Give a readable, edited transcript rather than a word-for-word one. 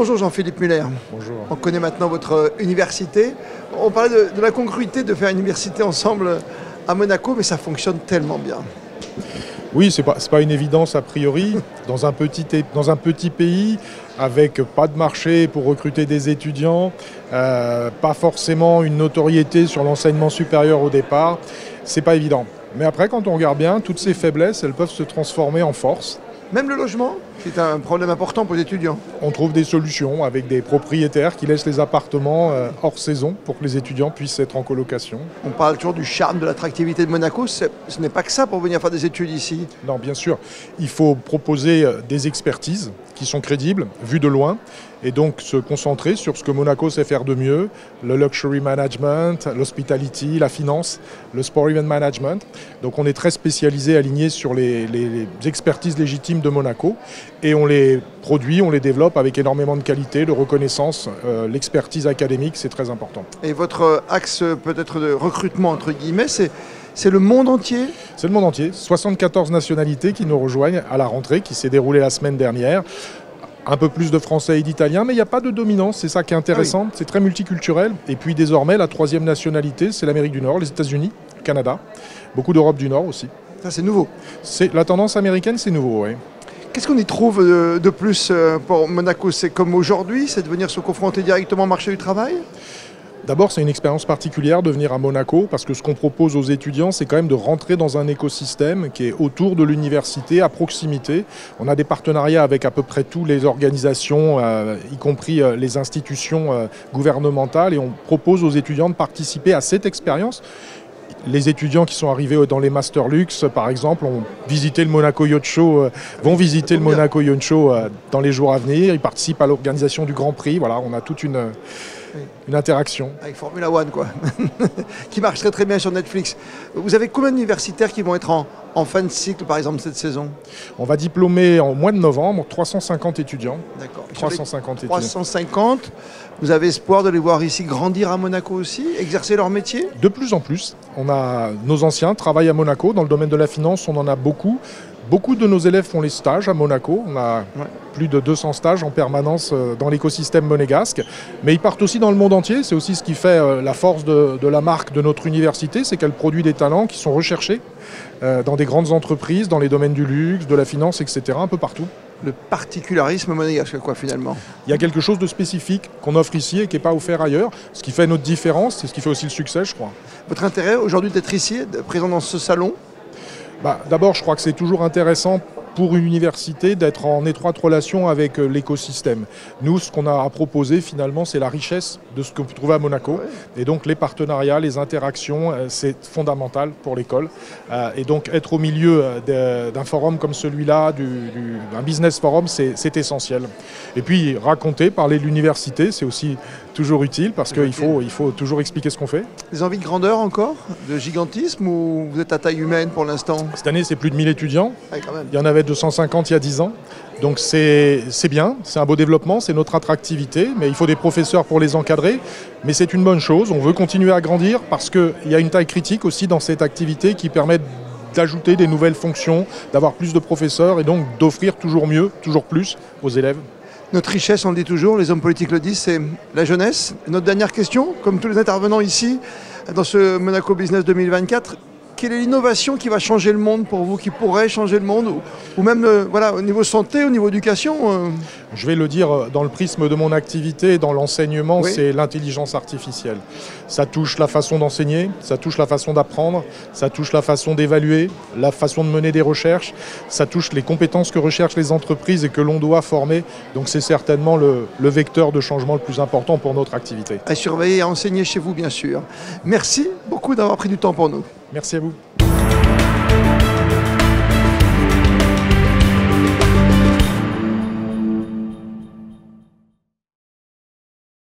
Bonjour Jean-Philippe Muller. Bonjour. On connaît maintenant votre université. On parlait de la congruité de faire une université ensemble à Monaco, mais ça fonctionne tellement bien. Oui, c'est pas une évidence a priori. Dans un petit pays, avec pas de marché pour recruter des étudiants, pas forcément une notoriété sur l'enseignement supérieur au départ, c'est pas évident. Mais après, quand on regarde bien, toutes ces faiblesses, elles peuvent se transformer en force. Même le logement, c'est un problème important pour les étudiants. On trouve des solutions avec des propriétaires qui laissent les appartements hors saison pour que les étudiants puissent être en colocation. On parle toujours du charme, de l'attractivité de Monaco. Ce n'est pas que ça pour venir faire des études ici. Non, bien sûr. Il faut proposer des expertises qui sont crédibles, vues de loin, et donc se concentrer sur ce que Monaco sait faire de mieux, le luxury management, l'hospitality, la finance, le sport event management. Donc on est très spécialisé, aligné sur les expertises légitimes de Monaco, et on les produit, on les développe avec énormément de qualité, de reconnaissance. L'expertise académique, c'est très important. Et votre axe peut-être de recrutement, entre guillemets, c'est le monde entier? C'est le monde entier. 74 nationalités qui nous rejoignent à la rentrée, qui s'est déroulée la semaine dernière. Un peu plus de français et d'italien, mais il n'y a pas de dominance, c'est ça qui est intéressant. C'est très multiculturel. Et puis désormais, la troisième nationalité, c'est l'Amérique du Nord, les États-Unis, le Canada, beaucoup d'Europe du Nord aussi. Ça, c'est nouveau. La tendance américaine, c'est nouveau, oui. Qu'est-ce qu'on y trouve de plus pour Monaco? C'est comme aujourd'hui, c'est de venir se confronter directement au marché du travail? D'abord, c'est une expérience particulière de venir à Monaco parce que ce qu'on propose aux étudiants, c'est quand même de rentrer dans un écosystème qui est autour de l'université, à proximité. On a des partenariats avec à peu près toutes les organisations, y compris les institutions gouvernementales, et on propose aux étudiants de participer à cette expérience. Les étudiants qui sont arrivés dans les Master Luxe, par exemple, ont visité le Monaco Yacht Show, vont visiter le Monaco Yacht Show dans les jours à venir. Ils participent à l'organisation du Grand Prix. Voilà, on a toute une interaction. Avec Formula One, quoi, qui marche très très bien sur Netflix. Vous avez combien d'universitaires qui vont être en fin de cycle, par exemple, cette saison? On va diplômer en mois de novembre 350 étudiants. D'accord. 350 étudiants. 350. Vous avez espoir de les voir ici grandir à Monaco aussi, exercer leur métier? De plus en plus. Nos anciens travaillent à Monaco. Dans le domaine de la finance, on en a beaucoup. Beaucoup de nos élèves font les stages à Monaco. On a plus de 200 stages en permanence dans l'écosystème monégasque. Mais ils partent aussi dans le monde entier. C'est aussi ce qui fait la force de la marque de notre université, c'est qu'elle produit des talents qui sont recherchés dans des grandes entreprises, dans les domaines du luxe, de la finance, etc., un peu partout. Le particularisme monégasque, quoi, finalement. Il y a quelque chose de spécifique qu'on offre ici et qui n'est pas offert ailleurs. Ce qui fait notre différence, c'est ce qui fait aussi le succès, je crois. Votre intérêt aujourd'hui d'être ici, présent dans ce salon? D'abord, je crois que c'est toujours intéressant pour une université d'être en étroite relation avec l'écosystème. Nous, ce qu'on a à proposer finalement, c'est la richesse de ce qu'on peut trouver à Monaco. Et donc les partenariats, les interactions, c'est fondamental pour l'école. Et donc être au milieu d'un forum comme celui-là, d'un business forum, c'est essentiel. Et puis raconter, parler de l'université, c'est aussi toujours utile parce qu'il faut toujours expliquer ce qu'on fait. Des envies de grandeur encore? De gigantisme, ou vous êtes à taille humaine pour l'instant? Cette année, c'est plus de 1000 étudiants. Quand même. Il y en avait 250 il y a 10 ans. Donc c'est bien, c'est un beau développement, c'est notre attractivité, mais il faut des professeurs pour les encadrer. Mais c'est une bonne chose, on veut continuer à grandir parce qu'il y a une taille critique aussi dans cette activité qui permet d'ajouter des nouvelles fonctions, d'avoir plus de professeurs et donc d'offrir toujours mieux, toujours plus aux élèves. Notre richesse, on le dit toujours, les hommes politiques le disent, c'est la jeunesse. Notre dernière question, comme tous les intervenants ici, dans ce Monaco Business 2024, quelle est l'innovation qui va changer le monde pour vous, qui pourrait changer le monde, ou même au niveau santé, au niveau éducation? Je vais le dire dans le prisme de mon activité, dans l'enseignement, c'est l'intelligence artificielle. Ça touche la façon d'enseigner, ça touche la façon d'apprendre, ça touche la façon d'évaluer, la façon de mener des recherches, ça touche les compétences que recherchent les entreprises et que l'on doit former. Donc c'est certainement le vecteur de changement le plus important pour notre activité. À surveiller et à enseigner chez vous, bien sûr. Merci beaucoup d'avoir pris du temps pour nous. Merci à vous.